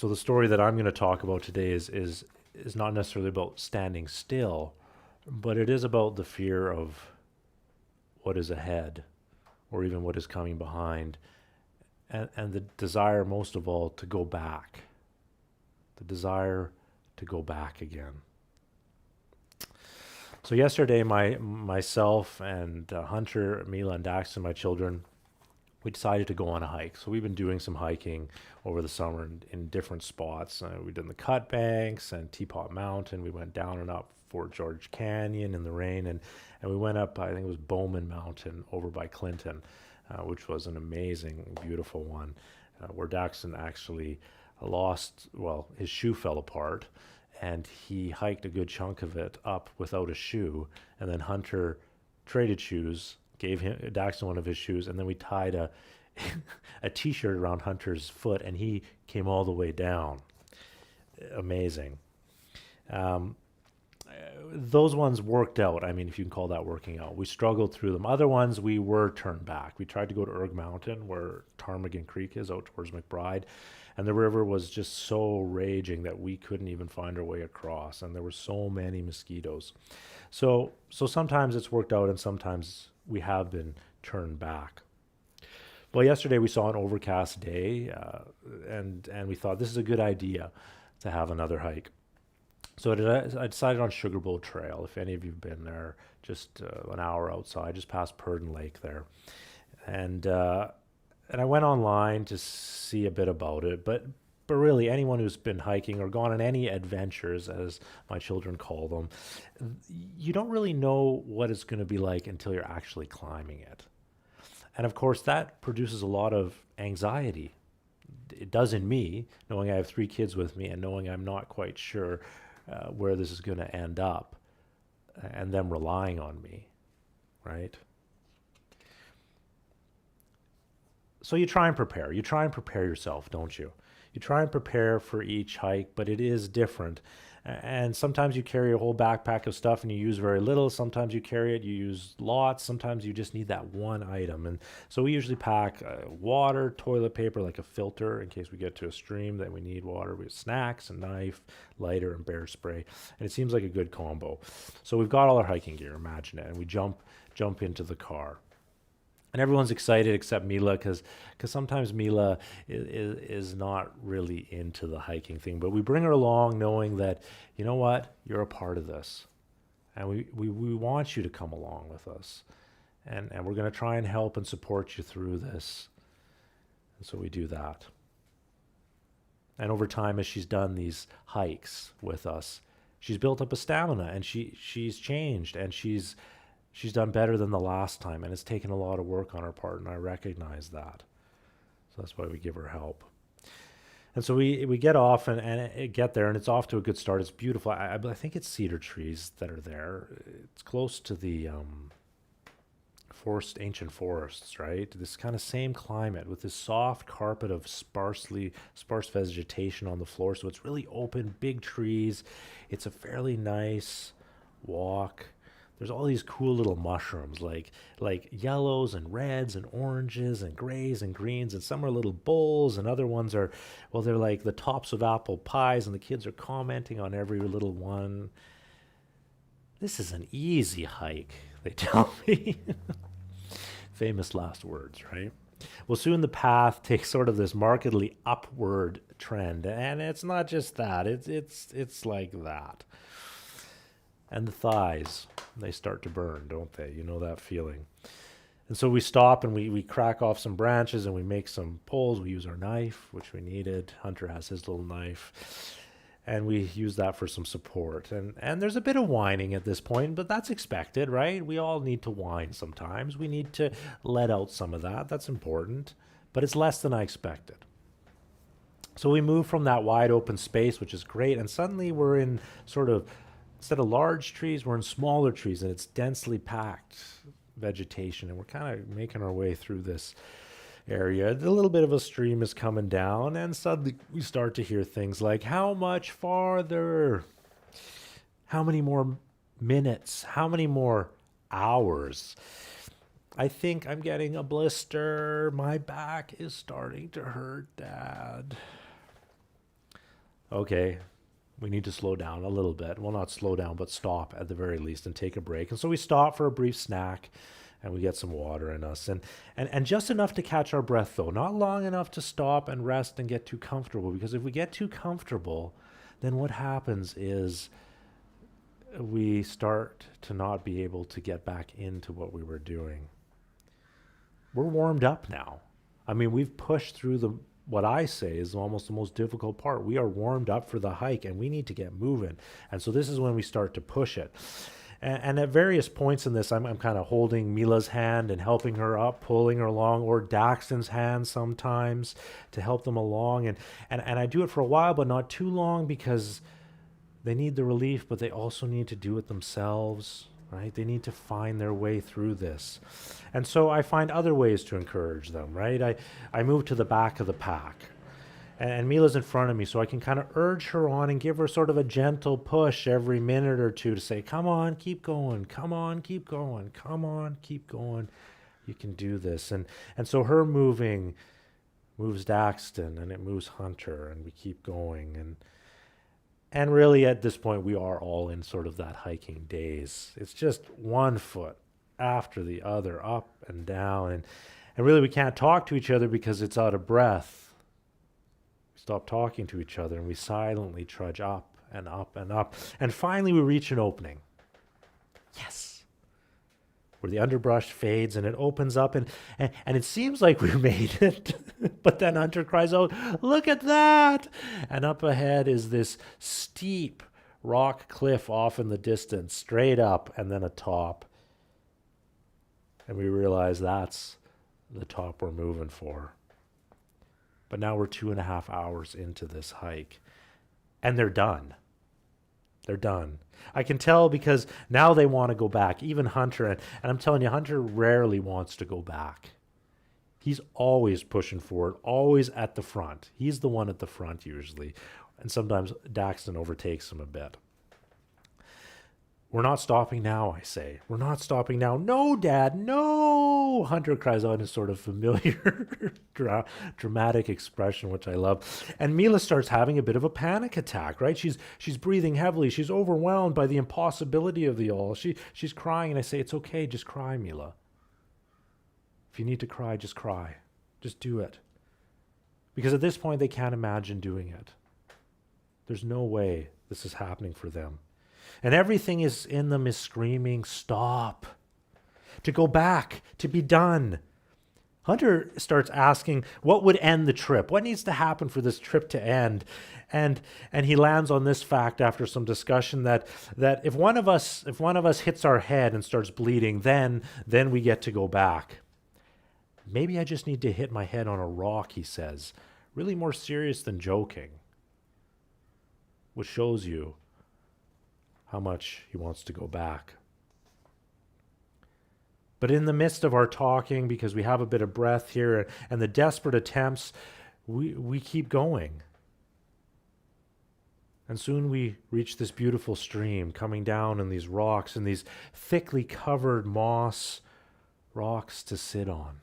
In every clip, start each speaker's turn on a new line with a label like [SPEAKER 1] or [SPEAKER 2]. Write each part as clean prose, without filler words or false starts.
[SPEAKER 1] So the story that I'm going to talk about today is not necessarily about standing still, but it is about the fear of what is ahead or even what is coming behind, and the desire most of all to go back. The desire to go back again. So yesterday, myself and Hunter, Mila, and Daxton, my children, we decided to go on a hike. So we've been doing some hiking over the summer in different spots. We did the Cut Banks and Teapot Mountain. We went down and up Fort George Canyon in the rain, and we went up, I think it was Bowman Mountain over by Clinton, which was an amazing, beautiful one, where Daxton actually his shoe fell apart, and he hiked a good chunk of it up without a shoe, and then Hunter traded shoes, gave him Daxton one of his shoes, and then we tied a a t-shirt around Hunter's foot, and he came all the way down. Amazing. Um, those ones worked out. I mean, if you can call that working out. We struggled through them. Other ones, we were turned back. We tried to go to Erg Mountain, where Ptarmigan Creek is, out towards McBride, and the river was just so raging that we couldn't even find our way across, and there were so many mosquitoes. So sometimes it's worked out, and sometimes we have been turned back. Well, yesterday we saw an overcast day, and we thought this is a good idea to have another hike. So I decided on Sugar Bowl Trail. If any of you've been there, just an hour outside, just past Purdon Lake there, and I went online to see a bit about it. But really, anyone who's been hiking or gone on any adventures, as my children call them, you don't really know what it's going to be like until you're actually climbing it. And of course, that produces a lot of anxiety. It does in me, knowing I have 3 kids with me and knowing I'm not quite sure where this is going to end up, and them relying on me, right? So you try and prepare. You try and prepare yourself, don't you? You try and prepare for each hike, but it is different. And sometimes you carry a whole backpack of stuff and you use very little. Sometimes you carry it, you use lots. Sometimes you just need that one item. And so we usually pack water, toilet paper, like a filter in case we get to a stream that we need water. We have snacks, a knife, lighter, and bear spray. And it seems like a good combo. So we've got all our hiking gear, imagine it, and we jump into the car. And everyone's excited except Mila, because sometimes Mila is not really into the hiking thing. But we bring her along knowing that, you know what, you're a part of this. And we want you to come along with us. And we're going to try and help and support you through this. And so we do that. And over time, as she's done these hikes with us, she's built up a stamina, and she's changed, and she's done better than the last time, and it's taken a lot of work on her part, and I recognize that. So that's why we give her help. And so we get off and get there, and it's off to a good start. It's beautiful. I think it's cedar trees that are there. It's close to the ancient forests, right? This kind of same climate with this soft carpet of sparse vegetation on the floor. So it's really open, big trees. It's a fairly nice walk. There's all these cool little mushrooms, like yellows and reds and oranges and grays and greens, and some are little bowls, and other ones are, well, they're like the tops of apple pies, and the kids are commenting on every little one. This is an easy hike, they tell me. Famous last words, right? Well, soon the path takes sort of this markedly upward trend, and it's not just that; it's like that. And the thighs, they start to burn, don't they? You know that feeling. And so we stop and we crack off some branches and we make some poles. We use our knife, which we needed. Hunter has his little knife. And we use that for some support. And there's a bit of whining at this point, but that's expected, right? We all need to whine sometimes. We need to let out some of that. That's important. But it's less than I expected. So we move from that wide open space, which is great, and suddenly we're in sort of, instead of large trees, we're in smaller trees, and it's densely packed vegetation, and we're kind of making our way through this area. A little bit of a stream is coming down, and suddenly we start to hear things like, how much farther? How many more minutes? How many more hours? I think I'm getting a blister. My back is starting to hurt, Dad. okay, we need to slow down a little bit. Well, not slow down, but stop at the very least and take a break. And so we stop for a brief snack and we get some water in us. And just enough to catch our breath, though, not long enough to stop and rest and get too comfortable. Because if we get too comfortable, then what happens is we start to not be able to get back into what we were doing. We're warmed up now. I mean, we've pushed through what I say is almost the most difficult part. We are warmed up for the hike and we need to get moving. And so this is when we start to push it. And at various points in this, I'm kind of holding Mila's hand and helping her up, pulling her along, or Daxton's hand sometimes to help them along. And I do it for a while, but not too long, because they need the relief, but they also need to do it themselves, right? They need to find their way through this. And so I find other ways to encourage them, right? I move to the back of the pack. And Mila's in front of me, so I can kind of urge her on and give her sort of a gentle push every minute or two to say, come on, keep going, come on, keep going, come on, keep going. You can do this. And so her moving moves Daxton, and it moves Hunter, and we keep going. And really at this point, we are all in sort of that hiking daze. It's just one foot after the other, up and down. And really we can't talk to each other because it's out of breath. Stop talking to each other, and we silently trudge up and up and up. And finally, we reach an opening. Yes! Where the underbrush fades and it opens up, and it seems like we made it. But then Hunter cries out, look at that! And up ahead is this steep rock cliff off in the distance, straight up, and then a top. And we realize that's the top we're moving for. But now we're 2.5 hours into this hike, and they're done. They're done. I can tell because now they want to go back, even Hunter. And I'm telling you, Hunter rarely wants to go back. He's always pushing forward, always at the front. He's the one at the front usually. And sometimes Daxton overtakes him a bit. We're not stopping now, I say. We're not stopping now. No, Dad, no! Hunter cries out in a sort of familiar, dramatic expression, which I love. And Mila starts having a bit of a panic attack, right? She's breathing heavily. She's overwhelmed by the impossibility of the all. She's crying, and I say, it's okay, just cry, Mila. If you need to cry, just cry. Just do it. Because at this point, they can't imagine doing it. There's no way this is happening for them. And everything is in them is screaming, stop, to go back, to be done. Hunter starts asking what would end the trip, what needs to happen for this trip to end. And he lands on this fact after some discussion that if one of us hits our head and starts bleeding, then we get to go back. Maybe I just need to hit my head on a rock, he says, really more serious than joking, which shows you how much he wants to go back. But in the midst of our talking, because we have a bit of breath here and the desperate attempts, we keep going. And soon we reach this beautiful stream coming down in these rocks and these thickly covered moss rocks to sit on.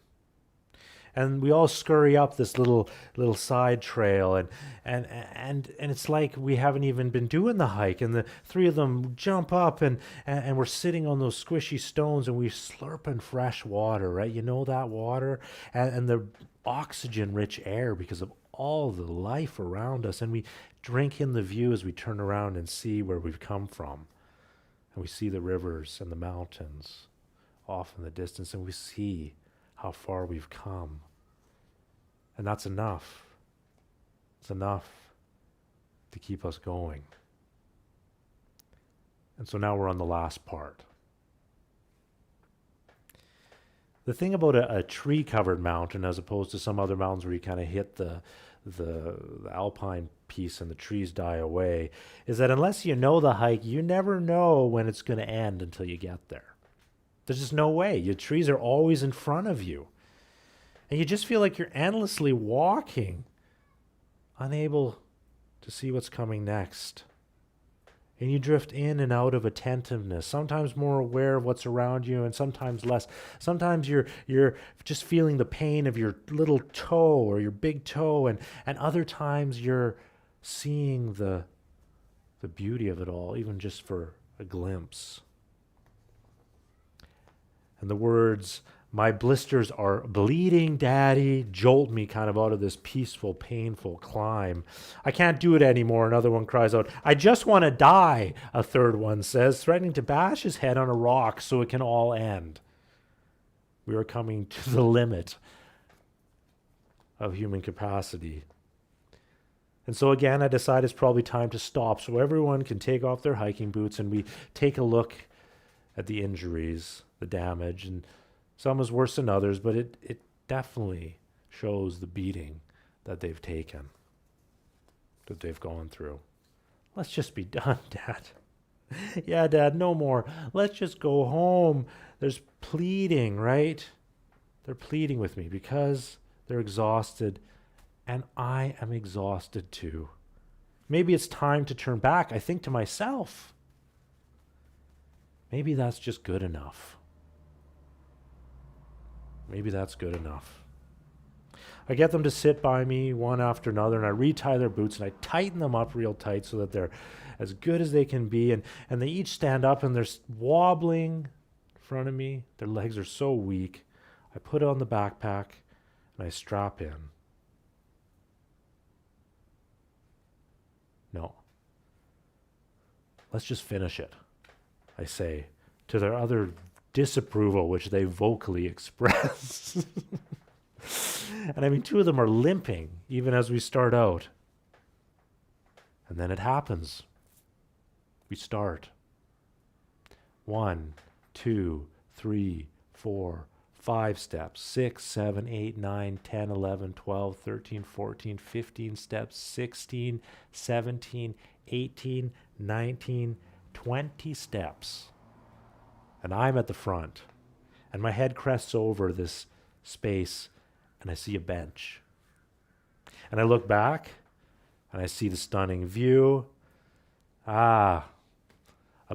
[SPEAKER 1] And we all scurry up this little side trail, and it's like we haven't even been doing the hike. And the three of them jump up, and we're sitting on those squishy stones, and we're slurping fresh water, right? You know that water, and the oxygen-rich air because of all the life around us. And we drink in the view as we turn around and see where we've come from, and we see the rivers and the mountains off in the distance, and we see how far we've come. And that's enough. It's enough to keep us going. And so now we're on the last part. The thing about a tree-covered mountain as opposed to some other mountains where you kind of hit the alpine piece and the trees die away is that unless you know the hike, you never know when it's going to end until you get there. There's just no way. Your trees are always in front of you. And you just feel like you're endlessly walking, unable to see what's coming next. And you drift in and out of attentiveness, sometimes more aware of what's around you and sometimes less. Sometimes you're just feeling the pain of your little toe or your big toe, and other times you're seeing the beauty of it all, even just for a glimpse. And the words, "My blisters are bleeding, Daddy," jolt me kind of out of this peaceful, painful climb. "I can't do it anymore," another one cries out. "I just want to die," a third one says, threatening to bash his head on a rock so it can all end. We are coming to the limit of human capacity. And so again, I decide it's probably time to stop so everyone can take off their hiking boots and we take a look at the injuries, the damage, and some is worse than others, but it definitely shows the beating that they've taken, that they've gone through. Let's just be done, Dad. Yeah, Dad, no more. Let's just go home. There's pleading, right? They're pleading with me because they're exhausted, and I am exhausted too. Maybe it's time to turn back, I think to myself. Maybe that's just good enough. Maybe that's good enough. I get them to sit by me one after another, and I retie their boots, and I tighten them up real tight so that they're as good as they can be. And they each stand up, and they're wobbling in front of me. Their legs are so weak. I put it on the backpack, and I strap in. No. Let's just finish it, I say, to their utter disapproval, which they vocally express. And I mean, two of them are limping even as we start out. And then it happens. We start. 1, 2, 3, 4, 5 steps, 6, 7, 8, 9, 10, 11, 12, 13, 14, 15 steps, 16, 17, 18, 19, 20 steps. And I'm at the front. And my head crests over this space, and I see a bench. And I look back, and I see the stunning view. A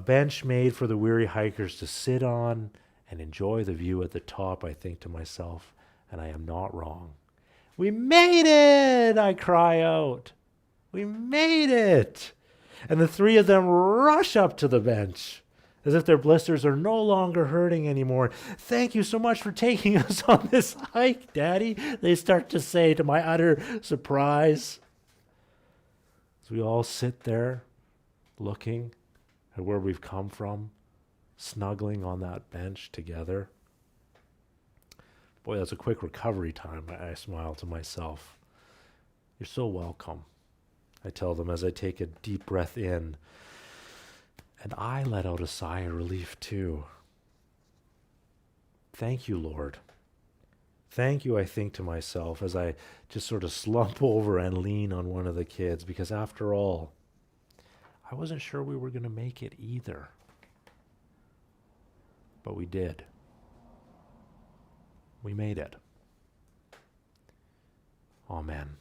[SPEAKER 1] bench made for the weary hikers to sit on and enjoy the view at the top, I think to myself, and I am not wrong. "We made it!" I cry out. "We made it!" And the three of them rush up to the bench, as if their blisters are no longer hurting anymore. "Thank you so much for taking us on this hike, Daddy," they start to say, to my utter surprise. As we all sit there, looking at where we've come from, snuggling on that bench together. Boy, that's a quick recovery time, I smile to myself. "You're so welcome," I tell them as I take a deep breath in. And I let out a sigh of relief too. "Thank you, Lord. Thank you," I think to myself as I just sort of slump over and lean on one of the kids, because after all, I wasn't sure we were going to make it either. But we did. We made it. Amen.